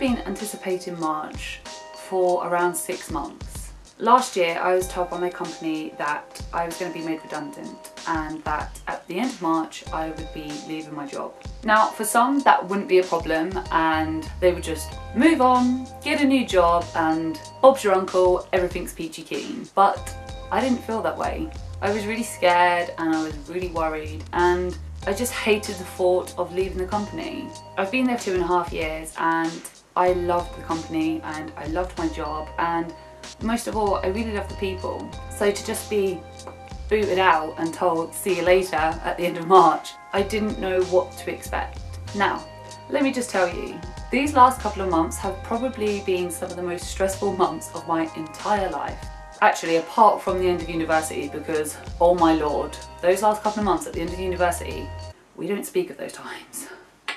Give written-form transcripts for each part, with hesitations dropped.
been anticipating March for around 6 months. Last year I was told by my company that I was going to be made redundant and that at the end of March I would be leaving my job. Now for some that wouldn't be a problem and they would just move on, get a new job and Bob's your uncle, everything's peachy keen. But I didn't feel that way. I was really scared and I was really worried and I just hated the thought of leaving the company. I've been there 2.5 years and I loved the company and I loved my job, and most of all I really loved the people. So to just be booted out and told see you later at the end of March, I didn't know what to expect. Now let me just tell you, these last couple of months have probably been some of the most stressful months of my entire life. Actually, apart from the end of university, because oh my lord, those last couple of months at the end of university, we don't speak of those times.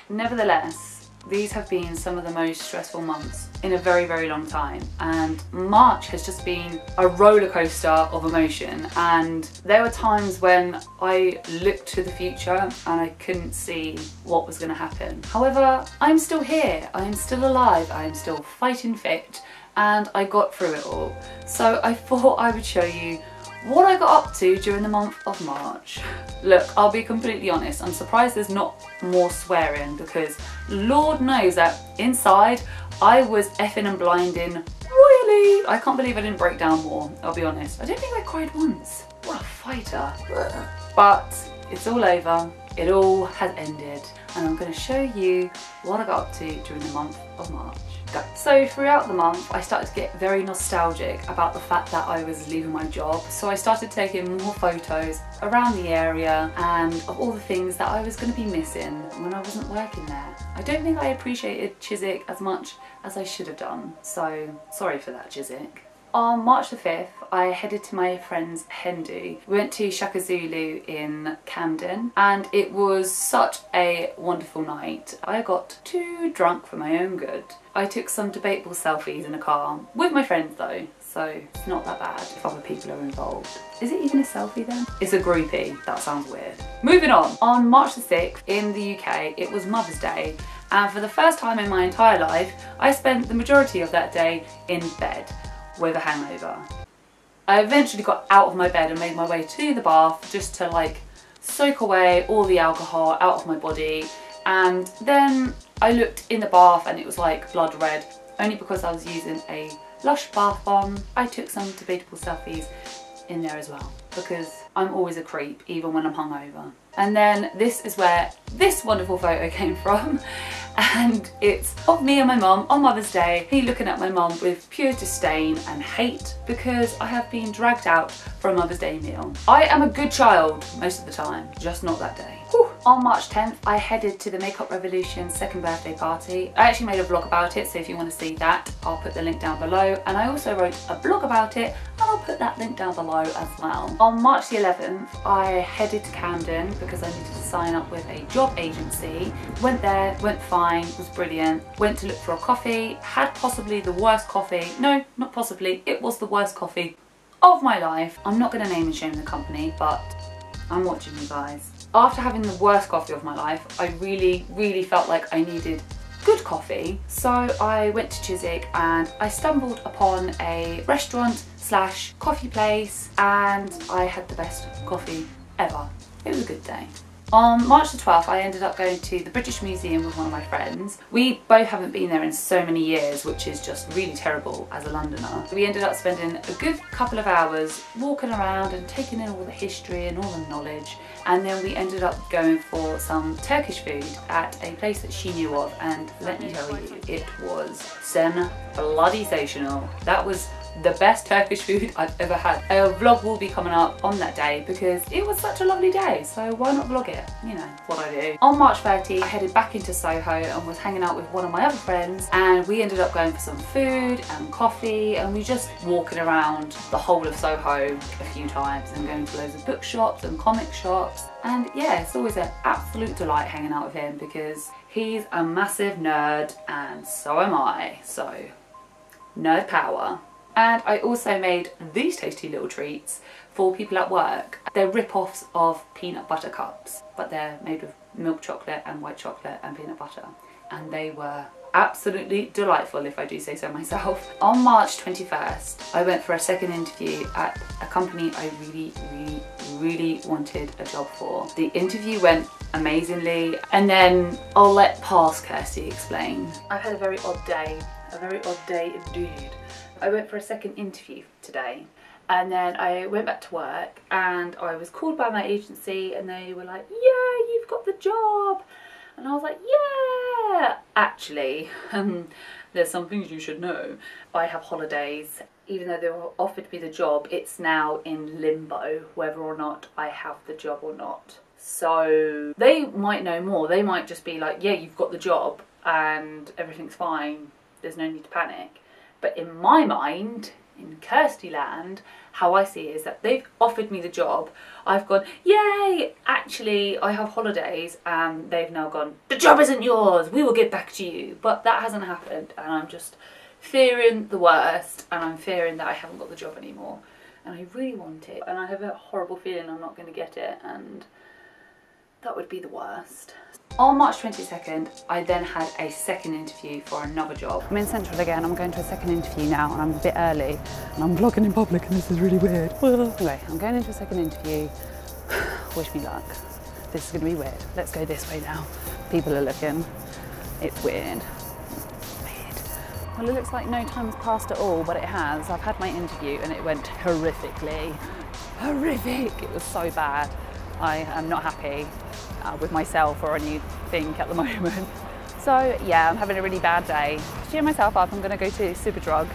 Nevertheless, these have been some of the most stressful months in a very, very long time, and March has just been a roller coaster of emotion, and there were times when I looked to the future and I couldn't see what was going to happen. However, I'm still here, I'm still alive, I'm still fighting fit, and I got through it all. So I thought I would show you what I got up to during the month of March. Look, I'll be completely honest, I'm surprised there's not more swearing, because Lord knows that inside I was effing and blinding royally. I can't believe I didn't break down more, I'll be honest. I don't think I cried once. What a fighter. But it's all over, it all has ended, and I'm going to show you what I got up to during the month of March. So throughout the month I started to get very nostalgic about the fact that I was leaving my job, so I started taking more photos around the area and of all the things that I was going to be missing when I wasn't working there. I don't think I appreciated Chiswick as much as I should have done, so sorry for that, Chiswick. On March the 5th, I headed to my friend's hen do. We went to Shaka Zulu in Camden and it was such a wonderful night. I got too drunk for my own good. I took some debatable selfies in a car, with my friends though, so it's not that bad if other people are involved. Is it even a selfie then? It's a groupie, that sounds weird. Moving on March the 6th in the UK, it was Mother's Day, and for the first time in my entire life, I spent the majority of that day in bed with a hangover. I eventually got out of my bed and made my way to the bath just to like soak away all the alcohol out of my body, and then I looked in the bath and it was like blood red, only because I was using a Lush bath bomb. I took some debatable selfies in there as well, because I'm always a creep even when I'm hungover. And then this is where this wonderful photo came from, and it's of me and my mum on Mother's Day, me looking at my mum with pure disdain and hate because I have been dragged out for a Mother's Day meal. I am a good child most of the time, just not that day. Whew. On March 10th, I headed to the Makeup Revolution's 2nd birthday party. I actually made a vlog about it, so if you want to see that, I'll put the link down below. And I also wrote a blog about it, and I'll put that link down below as well. On March the 11th, I headed to Camden because I needed to sign up with a job agency. Went there, went fine, was brilliant. Went to look for a coffee, had possibly the worst coffee. No, not possibly, it was the worst coffee of my life. I'm not going to name and shame the company, but I'm watching you guys. After having the worst coffee of my life, I really felt like I needed good coffee. So I went to Chiswick and I stumbled upon a restaurant / coffee place, and I had the best coffee ever. It was a good day. On March the 12th, I ended up going to the British Museum with one of my friends. We both haven't been there in so many years, which is just really terrible as a Londoner. We ended up spending a good couple of hours walking around and taking in all the history and all the knowledge, and then we ended up going for some Turkish food at a place that she knew of, and let me tell you, it was bloody-sational. That was the best Turkish food I've ever had. A vlog will be coming up on that day because it was such a lovely day, so why not vlog it? You know what I do. On March 30, I headed back into Soho and was hanging out with one of my other friends, and we ended up going for some food and coffee, and we just walking around the whole of Soho a few times and going to loads of bookshops and comic shops. And yeah, it's always an absolute delight hanging out with him because he's a massive nerd and so am I, so nerd power. And I also made these tasty little treats for people at work. They're rip-offs of peanut butter cups, but they're made with milk chocolate and white chocolate and peanut butter. And they were absolutely delightful, if I do say so myself. On March 21st, I went for a second interview at a company I really wanted a job for. The interview went amazingly, and then I'll let past Kirsty explain. I've had a very odd day indeed. I went for a second interview today, and then I went back to work and I was called by my agency and they were like, yeah, you've got the job. And I was like, yeah. Actually, there's some things you should know. I have holidays. Even though they offered me the job, it's now in limbo whether or not I have the job or not. So they might know more. They might just be like, yeah, you've got the job and everything's fine. There's no need to panic. But in my mind, in Kirsty land, how I see it is that they've offered me the job. I've gone, yay, actually I have holidays, and they've now gone, the job isn't yours, we will get back to you. But that hasn't happened, and I'm just fearing the worst, and I'm fearing that I haven't got the job anymore. And I really want it, and I have a horrible feeling I'm not going to get it, and that would be the worst. On March 22nd, I then had a second interview for another job. I'm in Central again, I'm going to a second interview now, and I'm a bit early, and I'm vlogging in public, and this is really weird. Anyway, I'm going into a second interview. Wish me luck. This is going to be weird. Let's go this way now. People are looking. It's weird. Well, it looks like no time's passed at all, but it has. I've had my interview and it went horrifically. Horrific! It was so bad. I am not happy with myself or anything at the moment. So yeah, I'm having a really bad day. Cheer myself up, I'm going to go to Superdrug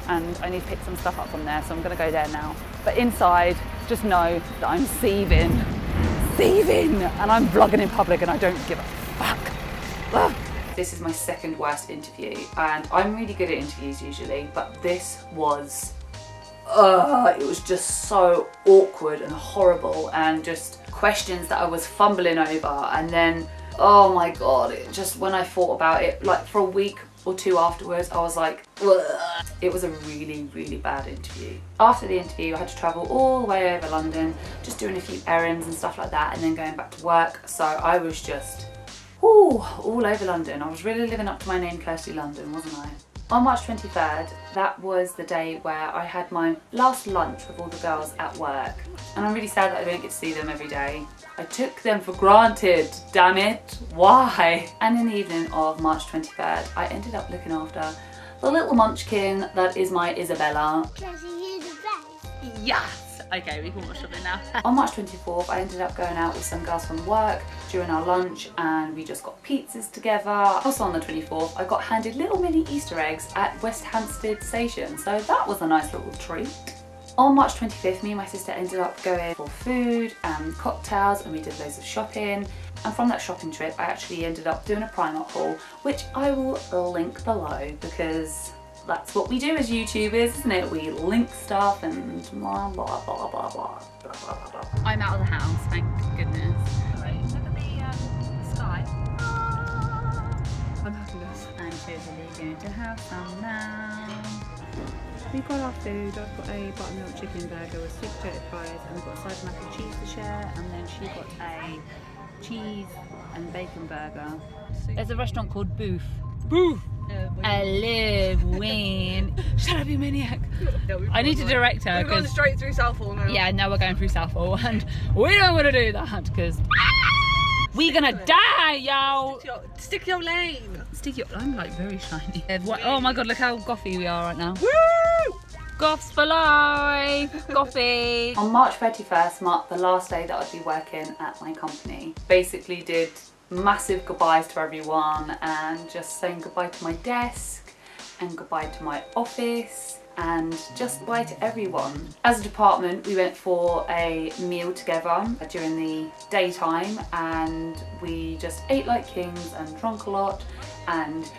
and I need to pick some stuff up from there, so I'm going to go there now. But inside, just know that I'm seething, and I'm vlogging in public and I don't give a fuck. Ugh. This is my second worst interview, and I'm really good at interviews usually, but this was, it was just so awkward and horrible, and just questions that I was fumbling over, and then, oh my god, it just, when I thought about it, like for a week or two afterwards, I was like, ugh. It was a really bad interview. After the interview, I had to travel all the way over London, just doing a few errands and stuff like that, and then going back to work, so I was just, all over London. I was really living up to my name, Kirsty London, wasn't I? On March 23rd, that was the day where I had my last lunch with all the girls at work. And I'm really sad that I don't get to see them every day. I took them for granted, damn it. Why? And in the evening of March 23rd, I ended up looking after the little munchkin that is my Isabella. Kirsty, you're the best. Yes! Okay, we can watch something now. On March 24th, I ended up going out with some girls from work during our lunch, and we just got pizzas together. Also on the 24th, I got handed little mini Easter eggs at West Hampstead Station, so that was a nice little treat. On March 25th, me and my sister ended up going for food and cocktails, and we did loads of shopping. And from that shopping trip, I actually ended up doing a Primark haul, which I will link below, because that's what we do as YouTubers, isn't it? We link stuff and blah blah blah blah blah blah blah. I'm out of the house, thank goodness. Right, look at the sky. I'm having this. I'm totally going to have some now. We've got our food. I've got a buttermilk chicken burger with sweet potato fries, and we've got a side of mac and cheese to share, and then she got a cheese and bacon burger. There's a restaurant called Booth. Booth! I live when. Shut up, you maniac! I need to direct her. We're going straight through Southall now. Yeah, now we're going through Southall, and we don't want to do that because we're gonna die, yo! Stick your lane! Stick your. I'm like very shiny. Oh my god, look how gothy we are right now. Woo! Goths for life! Gothy! On March 31st marked the last day that I'd be working at my company. Basically did massive goodbyes to everyone and just saying goodbye to my desk and goodbye to my office and just goodbye to everyone. As a department, we went for a meal together during the daytime, and we just ate like kings and drank a lot and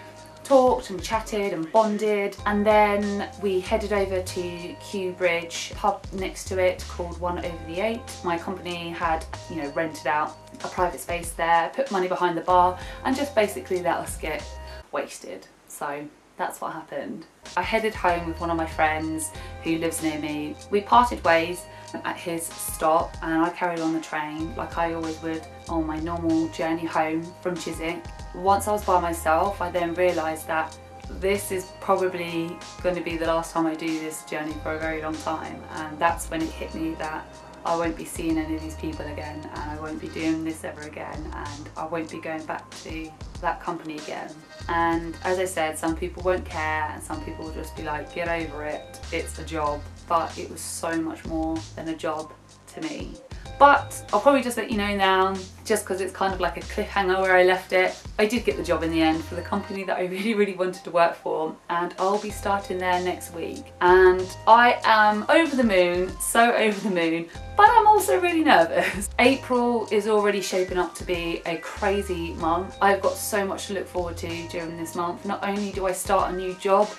talked and chatted and bonded, and then we headed over to Kew Bridge, pub next to it called One Over the Eight. My company had, you know, rented out a private space there, put money behind the bar, and just basically let us get wasted. So that's what happened. I headed home with one of my friends who lives near me. We parted ways at his stop, and I carried on the train like I always would on my normal journey home from Chiswick. Once I was by myself, I then realised that this is probably going to be the last time I do this journey for a very long time, and that's when it hit me that I won't be seeing any of these people again, and I won't be doing this ever again, and I won't be going back to that company again. And as I said, some people won't care and some people will just be like, get over it, it's a job. But it was so much more than a job to me. But I'll probably just let you know now, just because it's kind of like a cliffhanger where I left it. I did get the job in the end for the company that I really wanted to work for, and I'll be starting there next week. And I am over the moon, so over the moon, but I'm also really nervous. April is already shaping up to be a crazy month. I've got so much to look forward to during this month. Not only do I start a new job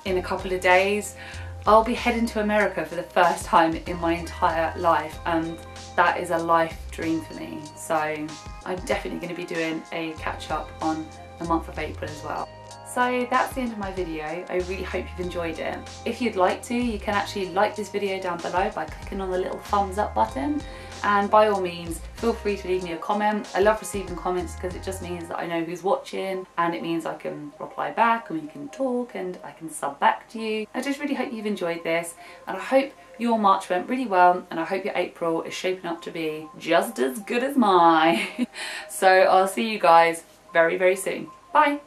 in a couple of days, I'll be heading to America for the first time in my entire life, and that is a life dream for me. So I'm definitely going to be doing a catch up on the month of April as well. So that's the end of my video. I really hope you've enjoyed it. If you'd like to, you can actually like this video down below by clicking on the little thumbs up button, and by all means feel free to leave me a comment. I love receiving comments because it just means that I know who's watching, and it means I can reply back and we can talk and I can sub back to you. I just really hope you've enjoyed this, and I hope your March went really well, and I hope your April is shaping up to be just as good as mine. So I'll see you guys very soon. Bye!